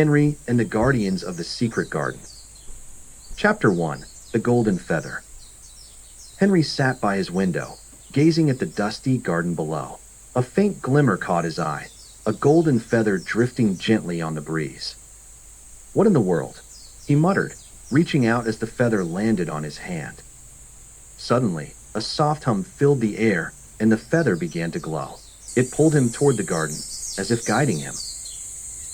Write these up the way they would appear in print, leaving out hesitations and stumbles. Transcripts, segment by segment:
Henry and the Guardians of the Secret Garden. Chapter 1. The Golden Feather. Henry sat by his window, gazing at the dusty garden below. A faint glimmer caught his eye, a golden feather drifting gently on the breeze. "What in the world?" he muttered, reaching out as the feather landed on his hand. Suddenly, a soft hum filled the air, and the feather began to glow. It pulled him toward the garden, as if guiding him.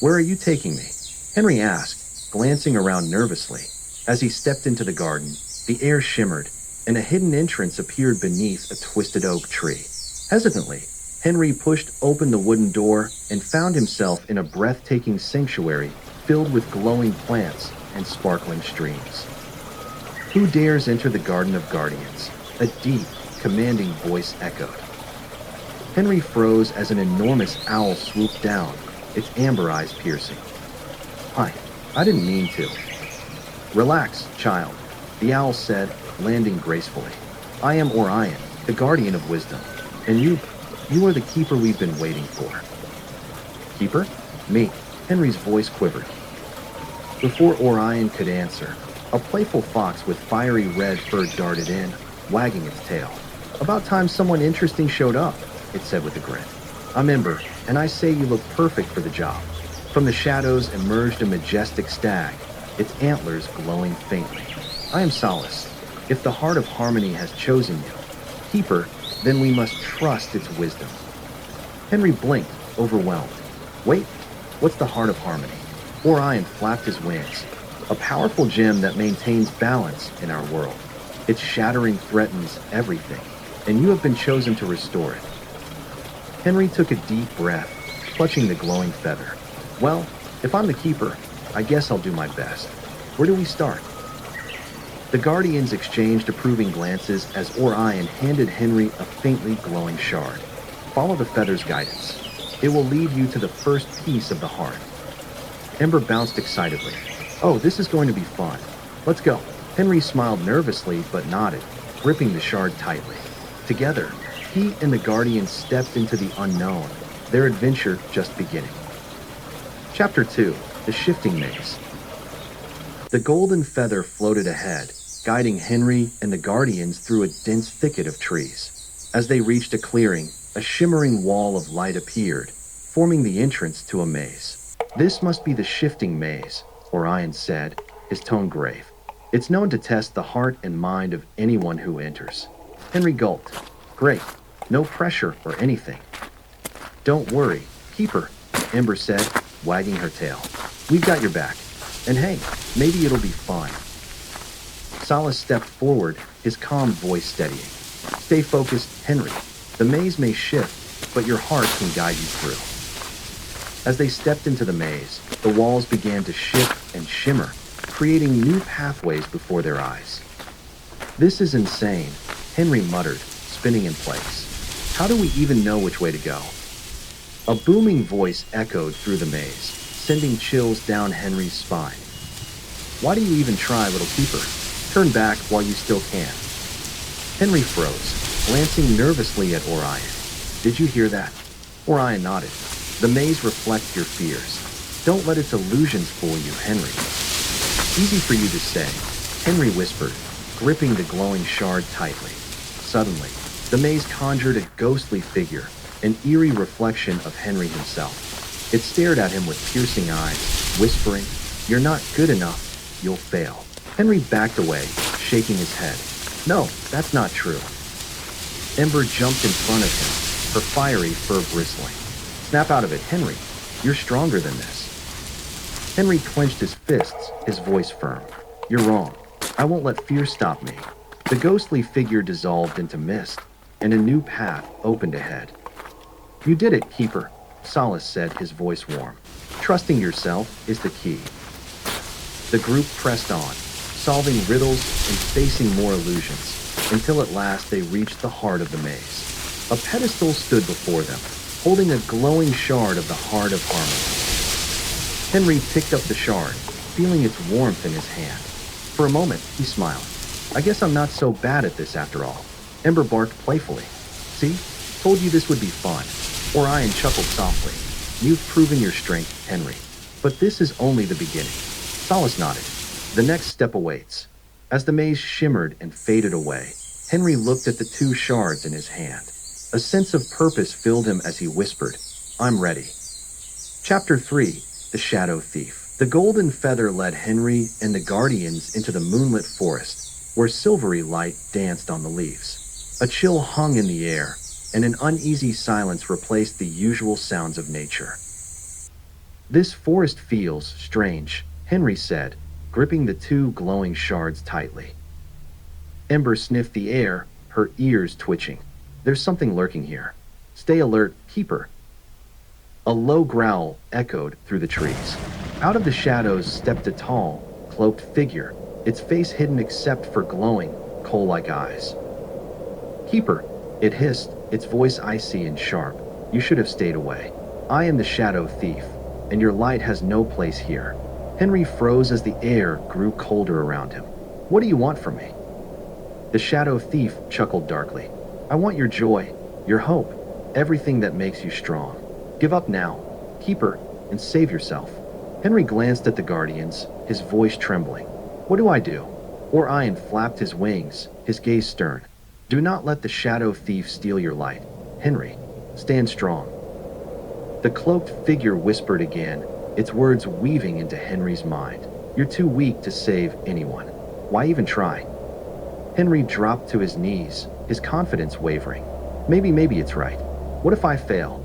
"Where are you taking me?" Henry asked, glancing around nervously. As he stepped into the garden, the air shimmered, and a hidden entrance appeared beneath a twisted oak tree. Hesitantly, Henry pushed open the wooden door and found himself in a breathtaking sanctuary filled with glowing plants and sparkling streams. "Who dares enter the Garden of Guardians?" a deep, commanding voice echoed. Henry froze as an enormous owl swooped down, its amber eyes piercing. I didn't mean to." "Relax, child," the owl said, landing gracefully. "I am Orion, the guardian of wisdom, and you are the keeper we've been waiting for." "Keeper? Me?" Henry's voice quivered. Before Orion could answer, a playful fox with fiery red fur darted in, wagging its tail. "About time someone interesting showed up," it said with a grin. "I'm Ember, and I say you look perfect for the job." From the shadows emerged a majestic stag, its antlers glowing faintly. "I am Solace. If the Heart of Harmony has chosen you, Keeper, then we must trust its wisdom." Henry blinked, overwhelmed. "Wait, what's the Heart of Harmony?" Orion flapped his wings. "A powerful gem that maintains balance in our world. Its shattering threatens everything, and you have been chosen to restore it." Henry took a deep breath, clutching the glowing feather. "Well, if I'm the keeper, I guess I'll do my best. Where do we start?" The Guardians exchanged approving glances as Orion handed Henry a faintly glowing shard. "Follow the feather's guidance. It will lead you to the first piece of the heart." Ember bounced excitedly. "Oh, this is going to be fun. Let's go." Henry smiled nervously but nodded, gripping the shard tightly. Together, he and the Guardians stepped into the unknown, their adventure just beginning. Chapter 2. The Shifting Maze. The golden feather floated ahead, guiding Henry and the Guardians through a dense thicket of trees. As they reached a clearing, a shimmering wall of light appeared, forming the entrance to a maze. "This must be the Shifting Maze," Orion said, his tone grave. "It's known to test the heart and mind of anyone who enters." Henry gulped. "Great. No pressure or anything." "Don't worry, Keeper," Ember said, wagging her tail. "We've got your back. And hey, maybe it'll be fun." Solace stepped forward, his calm voice steadying. "Stay focused, Henry. The maze may shift, but your heart can guide you through." As they stepped into the maze, the walls began to shift and shimmer, creating new pathways before their eyes. "This is insane," Henry muttered, spinning in place. "How do we even know which way to go?" A booming voice echoed through the maze, sending chills down Henry's spine. "Why do you even try, little keeper? Turn back while you still can." Henry froze, glancing nervously at Orion. "Did you hear that?" Orion nodded. "The maze reflects your fears. Don't let its illusions fool you, Henry." "Easy for you to say," Henry whispered, gripping the glowing shard tightly. Suddenly, the maze conjured a ghostly figure, an eerie reflection of Henry himself. It stared at him with piercing eyes, whispering, "You're not good enough. You'll fail." Henry backed away, shaking his head. "No, that's not true." Ember jumped in front of him, her fiery fur bristling. "Snap out of it, Henry. You're stronger than this." Henry clenched his fists, his voice firm. "You're wrong. I won't let fear stop me." The ghostly figure dissolved into mist, and a new path opened ahead. "You did it, Keeper," Solace said, his voice warm. "Trusting yourself is the key." The group pressed on, solving riddles and facing more illusions, until at last they reached the heart of the maze. A pedestal stood before them, holding a glowing shard of the Heart of Harmony. Henry picked up the shard, feeling its warmth in his hand. For a moment, he smiled. "I guess I'm not so bad at this after all." Ember barked playfully. "See? Told you this would be fun." Orion chuckled softly. "You've proven your strength, Henry. But this is only the beginning. Solace nodded. The next step awaits. As the maze shimmered and faded away, Henry looked at the two shards in his hand. A sense of purpose filled him as he whispered, "I'm ready." Chapter 3: The Shadow Thief. The golden feather led Henry and the guardians into the moonlit forest, where silvery light danced on the leaves. A chill hung in the air, and an uneasy silence replaced the usual sounds of nature. "This forest feels strange," Henry said, gripping the two glowing shards tightly. Ember sniffed the air, her ears twitching. "There's something lurking here. Stay alert, keeper." A low growl echoed through the trees. Out of the shadows stepped a tall, cloaked figure, its face hidden except for glowing, coal-like eyes. "Keeper," it hissed, its voice icy and sharp, "you should have stayed away. I am the Shadow Thief, and your light has no place here." Henry froze as the air grew colder around him. "What do you want from me?" The Shadow Thief chuckled darkly. "I want your joy, your hope, everything that makes you strong. Give up now, keeper, and save yourself." Henry glanced at the guardians, his voice trembling. "What do I do?" Orion flapped his wings, his gaze stern. "Do not let the Shadow Thief steal your light. Henry, stand strong." The cloaked figure whispered again, its words weaving into Henry's mind. "You're too weak to save anyone. Why even try?" Henry dropped to his knees, his confidence wavering. Maybe it's right. What if I fail?"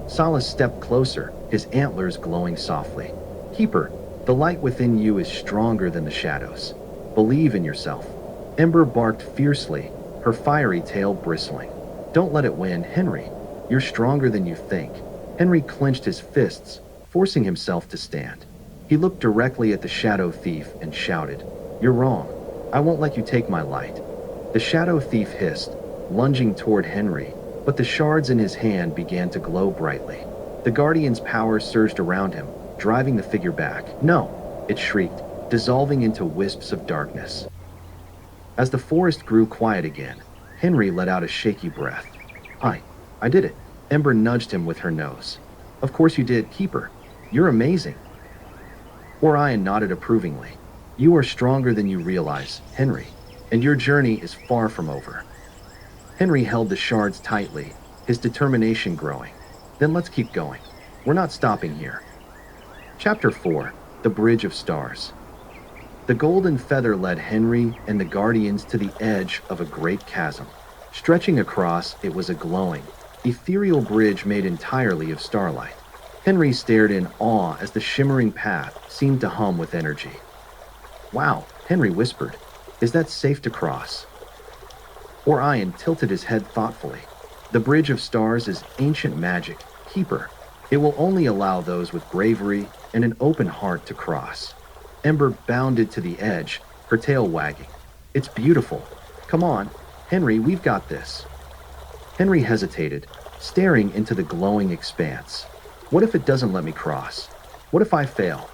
Solace stepped closer, his antlers glowing softly. "Keeper, the light within you is stronger than the shadows. Believe in yourself." Ember barked fiercely, her fiery tail bristling. "Don't let it win, Henry. You're stronger than you think." Henry clenched his fists, forcing himself to stand. He looked directly at the Shadow Thief and shouted, "You're wrong. I won't let you take my light." The Shadow Thief hissed, lunging toward Henry, but the shards in his hand began to glow brightly. The Guardian's power surged around him, driving the figure back. "No!" it shrieked, dissolving into wisps of darkness. As the forest grew quiet again, Henry let out a shaky breath. I did it." Ember nudged him with her nose. "Of course you did, Keeper. You're amazing." Orion nodded approvingly. "You are stronger than you realize, Henry, and your journey is far from over." Henry held the shards tightly, his determination growing. "Then let's keep going. We're not stopping here." Chapter 4: The Bridge of Stars. The golden feather led Henry and the guardians to the edge of a great chasm. Stretching across, it was a glowing, ethereal bridge made entirely of starlight. Henry stared in awe as the shimmering path seemed to hum with energy. "Wow," Henry whispered. "Is that safe to cross?" Orion tilted his head thoughtfully. "The Bridge of Stars is ancient magic, Keeper. It will only allow those with bravery and an open heart to cross." Ember bounded to the edge, her tail wagging. "It's beautiful. Come on, Henry, we've got this." Henry hesitated, staring into the glowing expanse. "What if it doesn't let me cross? What if I fail?"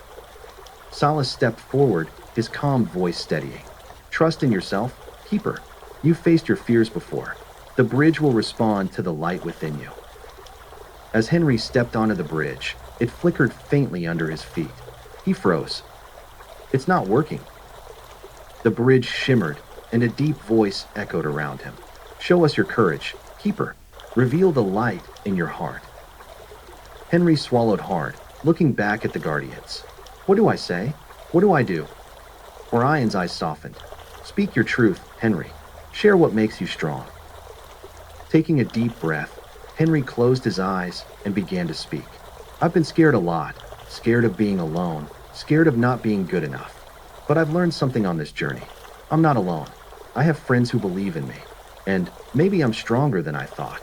Solace stepped forward, his calm voice steadying. "Trust in yourself, Keeper. You've faced your fears before. The bridge will respond to the light within you." As Henry stepped onto the bridge, it flickered faintly under his feet. He froze. "It's not working." The bridge shimmered, and a deep voice echoed around him. "Show us your courage, Keeper. Reveal the light in your heart." Henry swallowed hard, looking back at the guardians. "What do I say? What do I do?" Orion's eyes softened. "Speak your truth, Henry. Share what makes you strong." Taking a deep breath, Henry closed his eyes and began to speak. "I've been scared a lot, scared of being alone, scared of not being good enough. But I've learned something on this journey. I'm not alone. I have friends who believe in me, and maybe I'm stronger than I thought."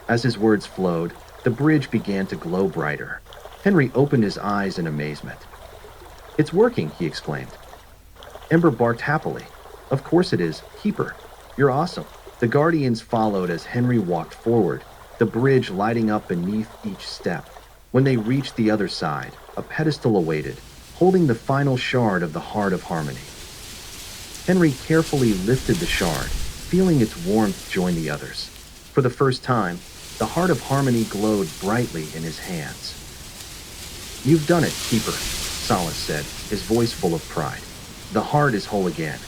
As his words flowed, the bridge began to glow brighter. Henry opened his eyes in amazement. "It's working," he exclaimed. Ember barked happily. "Of course it is, Keeper. You're awesome." The guardians followed as Henry walked forward, the bridge lighting up beneath each step. When they reached the other side, a pedestal awaited, holding the final shard of the Heart of Harmony. Henry carefully lifted the shard, feeling its warmth join the others. For the first time, the Heart of Harmony glowed brightly in his hands. You've done it, Keeper, Solace said, his voice full of pride. The heart is whole again.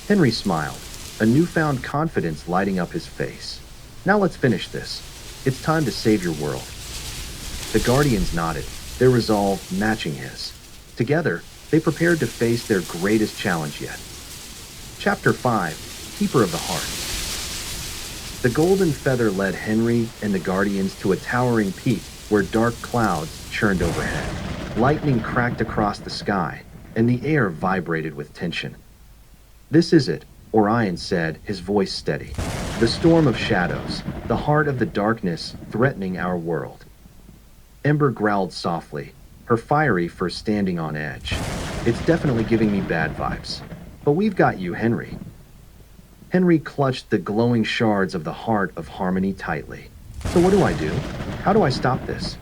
Henry smiled, a newfound confidence lighting up his face. Now let's finish this. It's time to save your world. The Guardians nodded, their resolve matching his. Together, they prepared to face their greatest challenge yet. Chapter 5, Keeper of the Heart. The golden feather led Henry and the Guardians to a towering peak where dark clouds churned overhead. Lightning cracked across the sky, and the air vibrated with tension. This is it, Orion said, his voice steady. The storm of shadows, the heart of the darkness threatening our world. Ember growled softly, her fiery fur standing on edge. It's definitely giving me bad vibes. But we've got you, Henry. Henry clutched the glowing shards of the heart of harmony tightly. So what do I do? How do I stop this?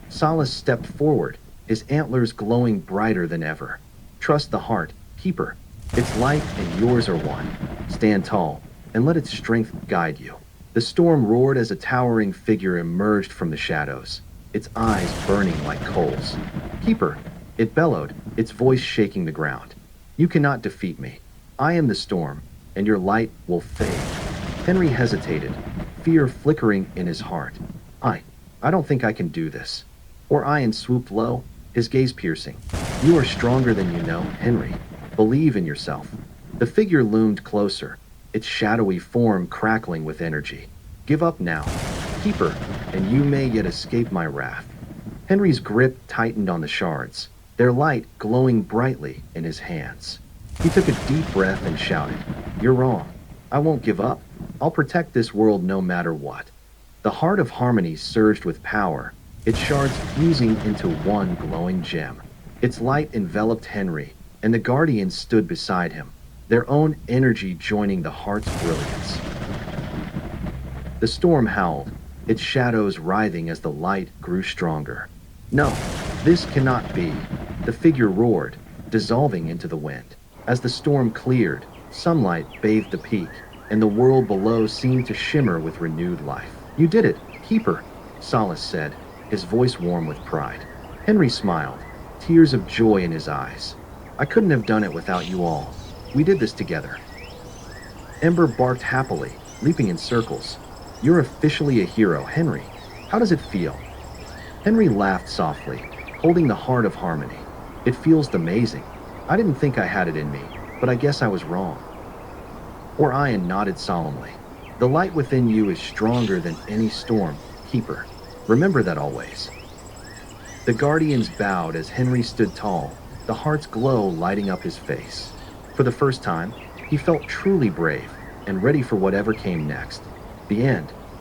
Solace stepped forward, his antlers glowing brighter than ever. Trust the heart, Keeper. Its light and yours are one. Stand tall, and let its strength guide you. The storm roared as a towering figure emerged from the shadows, its eyes burning like coals. Keeper, it bellowed, its voice shaking the ground. You cannot defeat me. I am the storm, and your light will fade. Henry hesitated, fear flickering in his heart. I don't think I can do this. Orion swooped low, his gaze piercing. You are stronger than you know, Henry. Believe in yourself. The figure loomed closer, its shadowy form crackling with energy. Give up now, Keeper, and you may yet escape my wrath. Henry's grip tightened on the shards, their light glowing brightly in his hands. He took a deep breath and shouted, You're wrong. I won't give up. I'll protect this world no matter what. The heart of harmony surged with power, its shards fusing into one glowing gem. Its light enveloped Henry, and the Guardians stood beside him, their own energy joining the heart's brilliance. The storm howled, its shadows writhing as the light grew stronger. No, this cannot be. The figure roared, dissolving into the wind. As the storm cleared, sunlight bathed the peak, and the world below seemed to shimmer with renewed life. You did it, Keeper, Solace said, his voice warm with pride. Henry smiled, tears of joy in his eyes. I couldn't have done it without you all. We did this together. Ember barked happily, leaping in circles. You're officially a hero, Henry. How does it feel? Henry laughed softly, holding the heart of harmony. It feels amazing. I didn't think I had it in me, but I guess I was wrong. Orion nodded solemnly. The light within you is stronger than any storm, Keeper. Remember that always. The Guardians bowed as Henry stood tall, the heart's glow lighting up his face. For the first time, he felt truly brave and ready for whatever came next. The end.